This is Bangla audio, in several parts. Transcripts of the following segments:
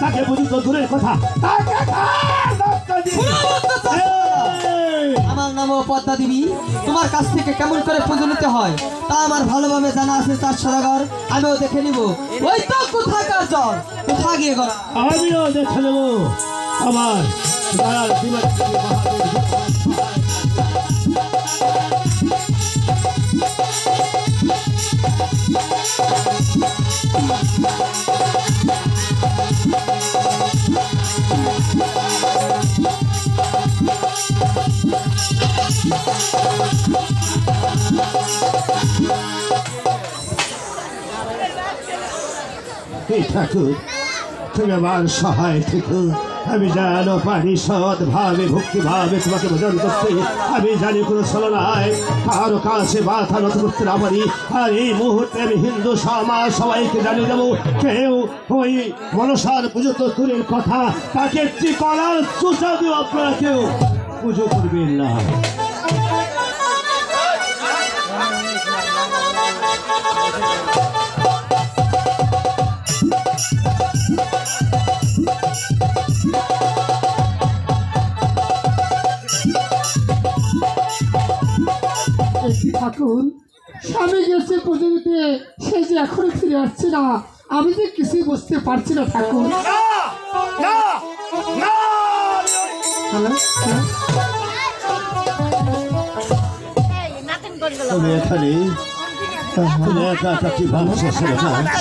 তাকে বুঝিত দূরের কথা। আমার নাম পদ্মা দেবী। তোমার কাছ থেকে কেমন করে পুজো নিতে হয় তা আমার ভালোভাবে জানা আছে। তার সদাগর আমিও দেখে নিব। ওই তো কোথাকার জল কোথা গিয়ে করা আমিও দেখে নেব। আমার দয়াল ঠাকুর তুমি আমার সহায় থেকো। আমি যেন পারি সৎ ভাবে ভক্তি ভাবে তোমাকে ভোজন করতে। আমি জানি কোনো ছলনায় কারো কাছে মাথা নত করতে না পারি। আর এই মুহূর্তে আমি হিন্দু সমাজ সবাইকে জানিয়ে দেবো, কেউ ওই মনসার পুজো তো দূরের কথা, তাকে একটি কলার চুষা দিও আপনারা কেউ পুজো করবেন না। ঠাকুর স্বামী গেছে পুজো দিতে, সে যে এখনো ফিরে আসছে না, আমি যে কিছুই বুঝতে পারছি না ঠাকুর।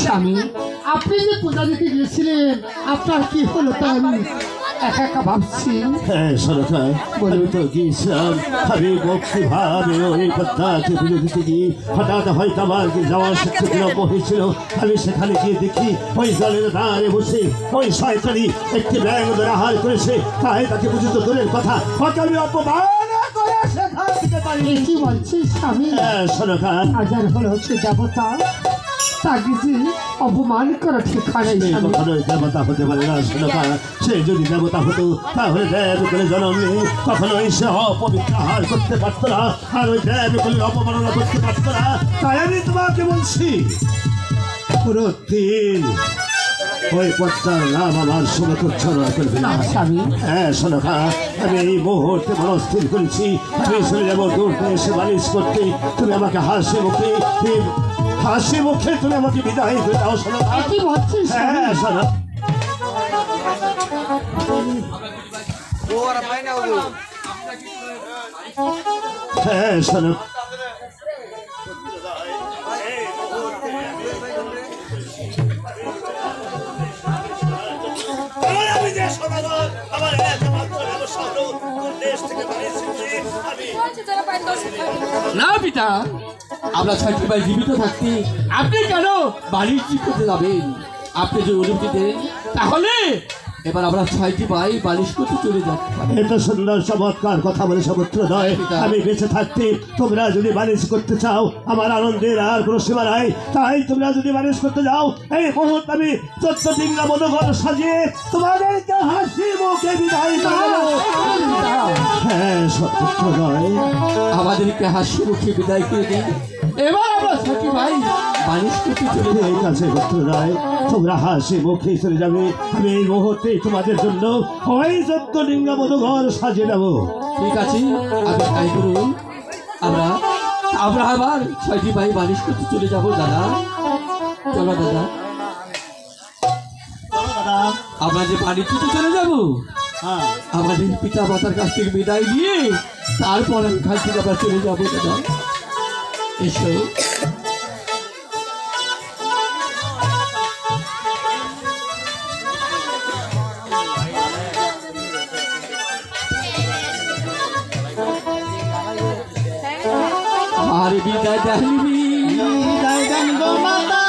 স্বামী আপনি যে পূজা দিতে গিয়েছিলেন, আপনার কি হলো তা আমি একা একা ভাবছি। হ্যাঁ সরকার, আমি তো গিয়েছিলাম আমি ভক্তি ভাবে ওই পদ্মাকে পুজো দিতে গিয়ে হঠাৎ হয়তো আমার যাওয়ার শিক্ষা বিলম্ব হয়েছিল। আমি সেখানে গিয়ে দেখি ওই জলের ধারে বসে ওই শয়তানি একটি ব্যাঙ ধরে আহার করেছে। তাই তাকে বুঝতে দূরের কথা আমি অপমান করে সেখান থেকে পারি। কি বলছিস স্বামী? হ্যাঁ সরকার, হাজার হলো হচ্ছে দেবতা, তাকে যে অপমান করা ঠিক হয় না। কখনোই দেবতা হতে পারে না সরকার। সে যদি দেবতা হতো তাহলে দেব করে জন্ম নিয়ে কখনোই সে অপবিত্র আহার করতে পারতো না, আর ওই দেব করে অপমাননা করতে পারতো না। তাই আমি তোমাকে বলছি, পুরো দিন ওই পদ্মার নাম আমার শুনে উচ্চারণ করবে না। হ্যাঁ সনকা, আমি এই মুহূর্তে মনস্থির করেছি আমি চলে যাবো দূর এসে বালিশ করতে। তুমি আমাকে হাসি মুখে তুমি আমাকে বিদায় করে দাও সনকা। হ্যাঁ সনক, হ্যাঁ সনক, না পিতা, আমরা ছয়টি ভাই জীবিত থাকতে আপনি কেন বাড়ির করতে যাবেন? আপনি যদি অনুমতি দেন তাহলে এবার আমরা ছয়টি ভাই বালিশ করতে চলে যাচ্ছি। এত সুন্দর চমৎকার কথা বলে সমুদ্র নয়। আমি বেঁচে থাকতে তোমরা যদি বালিশ করতে চাও, আমার আনন্দের আর কোনো সীমা নাই। তাই তোমরা যদি বালিশ করতে যাও, এই মুহূর্তে আমি 14 ডিঙ্গা মনোঘর সাজিয়ে তোমাদেরকে হাসি মুখে বিদায় করবো। হ্যাঁ সমুদ্র নয়, আমাদেরকে হাসি মুখে বিদায় করে দিন। এবার আমরা ছয়টি ভাই বালিশ করতে চলে যাই। ঠিক আছে পুত্র নয়, তোমরা হাসি মুখে চলে যাবে। আমি এই মুহূর্তে তোমাদের জন্য ওই 14 ডিঙ্গা মনোঘর সাজিয়ে দেবো। ঠিক আছে, আপনি তাই করুন। আমরা আবার ছয়টি ভাই বালিশ করতে চলে যাবো। দাদা চলো দাদা, আমরা যে বাড়ির থেকে চলে যাবো, আমাদের পিতা মাতার কাছ থেকে বিদায় নিয়ে তারপর এখান থেকে আবার চলে যাবো। দাদা এসো। আর বিদায় জানবি, বিদায় জানবো মাতা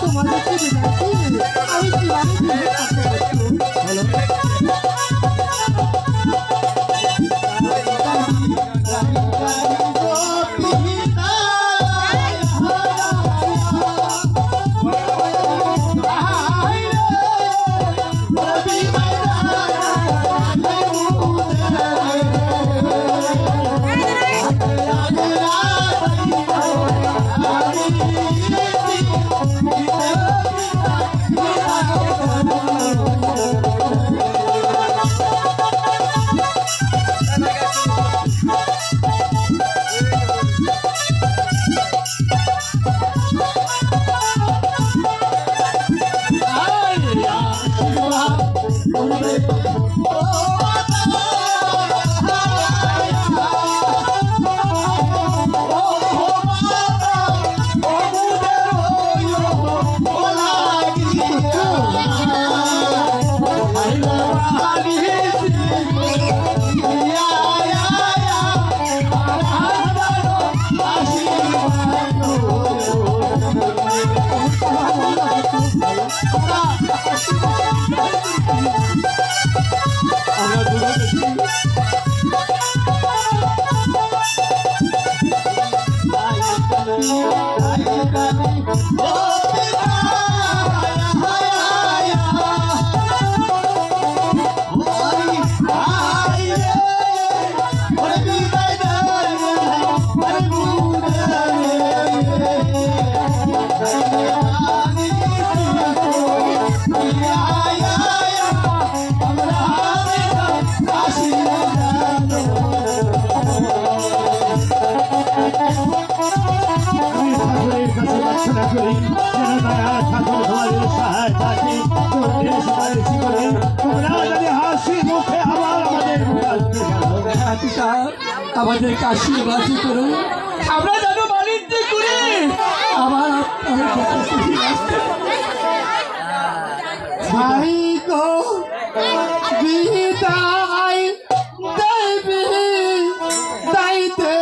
তোমাদের কি আমি কি করি যেন দয়া ঠাকুর তোমাদের সহায়তাকে তোমাদের সুপারিশ করি তোমরা যদি হাসি মুখে আবার আমাদের আসতে গেল হ্যাঁ পিতা, আমাদেরকে আশীর্বাদ করুন, আমরা যেন বাণিজ্য করি আবার আপনার কাছে ফিরে আসতে পারি। ভাই গো বিদায় দেবী দাইতে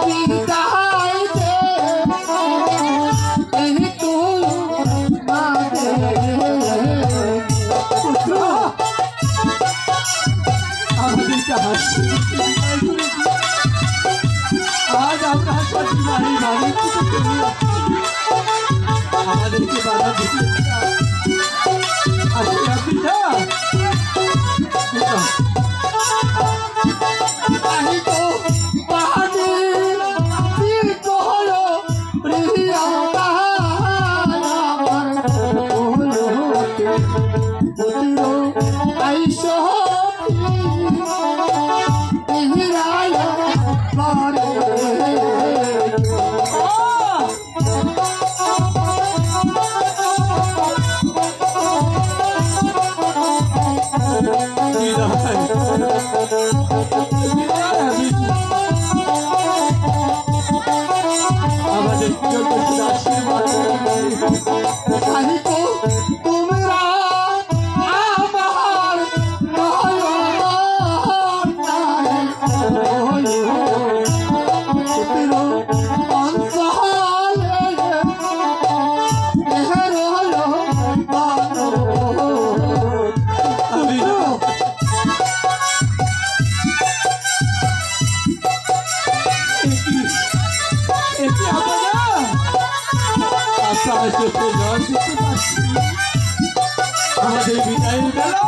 বিদায় দে তো পুত্র, আমাদেরকে হাসি আজ আমরা সত্যি বাড়ি বাড়ি আমাদেরকে বাধা দিতে আসলে পিতা আমাদের আশীর্বাদ তোমরা আমার আমাদের বিদায়ের বেলা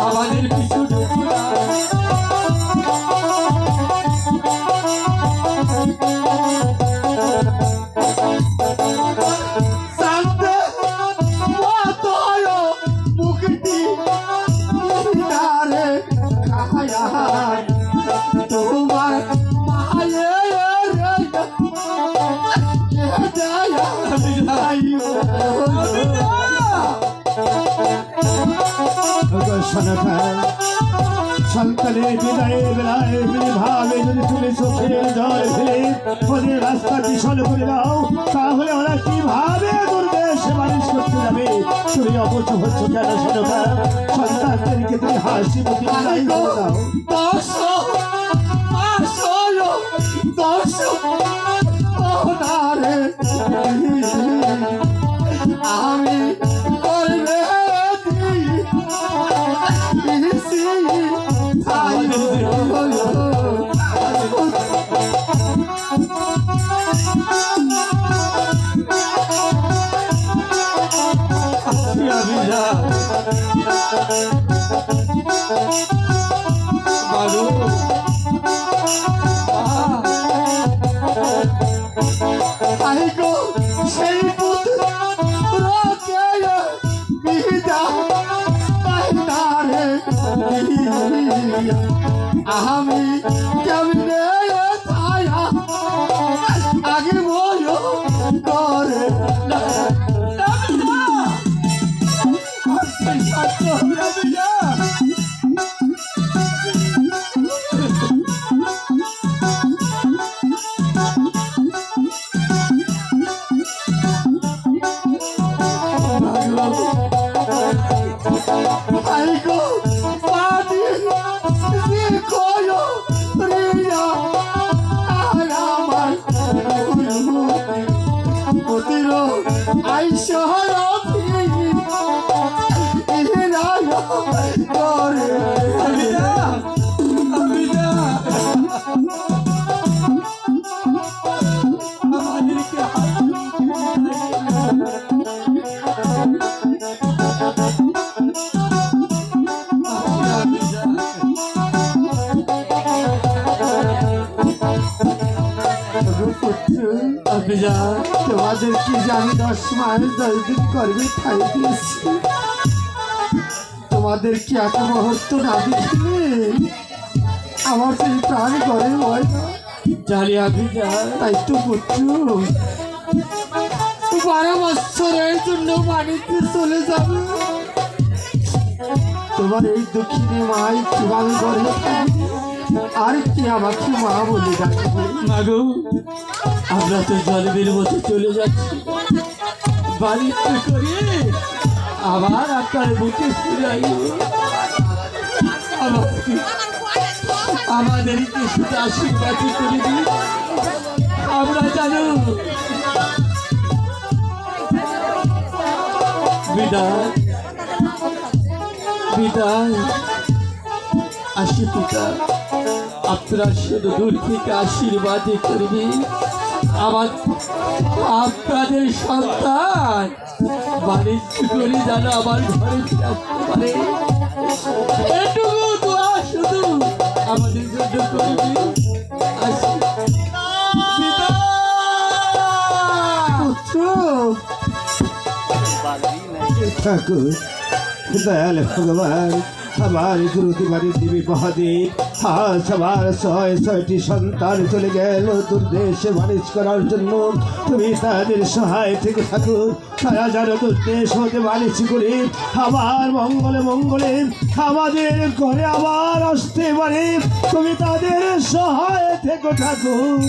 আমাদের পিছু তোমার সন্তানের বিদায়ের বেলায় ভাবে যদি তুমি চোখের জল ফেলে ওদের রাস্তা বিশাল করে দাও তাহলে ওরা কিভাবে দুর্দেশ বারিশ করতে যাবে তুমি অবশ্য হচ্ছ কেন সনকা সন্তানদেরকে তুমি হাসি মুখে বিদায় করে দাও আমি করবে সেই আমি কেমনে ছায়া আগে বলো করে হাফিজা, তোমাদের কি যে আমি 10 মাস 10 দিন গর্ভে ঠাই দিয়েছি, তোমাদের কি এক মুহূর্ত না দেখিলে আমার সেই প্রাণ করে হয় না? জানি হাফিজা। তাই তো পুত্র 12 বছরের জন্য বাড়িতে চলে যাবে, তোমার এই দুঃখিনী মাই কিভাবে গর্ভে থাকবে আর কি আমাকে মা বলে ডাকবে? মাগো, আমরা তো জলের মতো চলে যাচ্ছি, বাড়িতে করে আবার আপনার বুকে ফিরে আইব। আমাদেরকে শুধু আশীর্বাদ করে দিন, আমরা জানো। বিদায় বিদায়। আসি পিতা, আপনারা শুধু দূর থেকে আশীর্বাদ করবে, আমার আপনাদের সন্তান বাণিজ্য করে যেন আমার ঘরে ফিরে আসতে পারে, এটুকু দোয়া শুধু আমাদের জন্য করবে। আসি বিদায়। পুত্র ঠাকুর দয়াল ভগবান, আমার গুরুতি বাড়ির দেবী মহাদেব আজ আমার 6টি সন্তান চলে গেল দুর্দেশে বাণিজ্য করার জন্য। তুমি তাদের সহায় থেকে ঠাকুর, তারা যেন দুর্দেশ হতে বাণিজ্য করে আমার মঙ্গলে মঙ্গলে আমাদের ঘরে আবার আসতে পারে। তুমি তাদের সহায় থেকে ঠাকুর।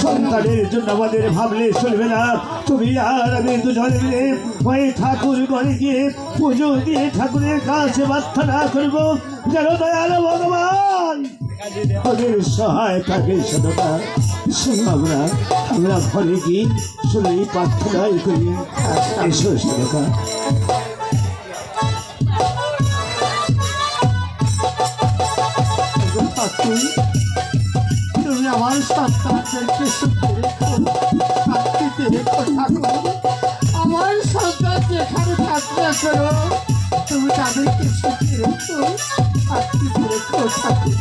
সন্তানের জন্য আমাদের ভাবলে চলবে না, তুমি আর আমি দুজনে মিলে ওই ঠাকুর ঘরে গিয়ে পুজো দিয়ে ঠাকুরের কাছে প্রার্থনা করবো যেন দয়াল ভগবান ওদের সহায় থাকে। সদকা আমরা ঘরে গিয়ে শুনে প্রার্থনাই করি। এসো সদকা। তুমি আমার সন্তানদেরকে সুখে রেখো, শান্তিতে রেখো ঠাকুর। আমার সন্তান যেখানে থাকতে করো, তুমি তাদেরকে সুখে রেখো, শান্তিতে রেখো ঠাকুর।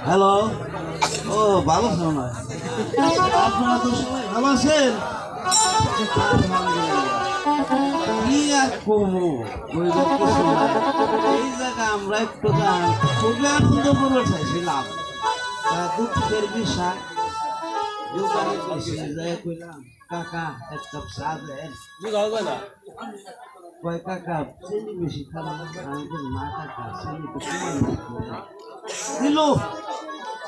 হ্যালো, ও ভালো আছো না? আপনারা তো সবাই ভালো আছেন? কি আর কমো, এই জায়গা আমরা একটু খুবই আনন্দ করে চাইছিলাম। দুঃখের বিষয় দোকানে কইলাম কাকা এক কাপ চা দেন। কয় কাকা চিনি বেশি খারাপ, আমি না কাকা চিনি তো দিল,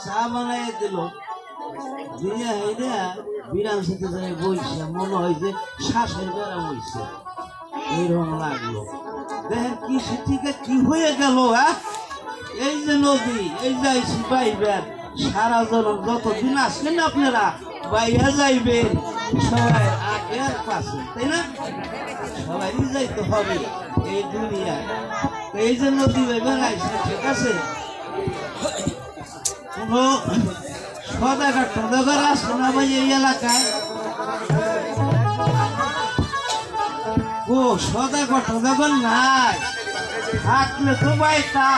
চা বানাই দিল, দিয়া হেরা বিরান সাথে যায় বইছে, মনে হয় যে শ্বাসের বেড়া বইছে, এইরকম লাগলো। দেখেন কি থেকে কি হয়ে গেল। এই যে নদী, এই যাইছি বাইবেন সারা জনম যতদিন আসলেন আপনারা বাইরে যাইবেন সবাই আগে আর পাশে, তাই না? সবাই যাইতে হবে এই দুনিয়ায়। এই যে নদী বাইবেন আইসে, ঠিক আছে? কোনো সদাগর টদাগর আসে না ভাই এই এলাকায়? ও সদাগর টদাগর নাই, থাকলে তো বাইতা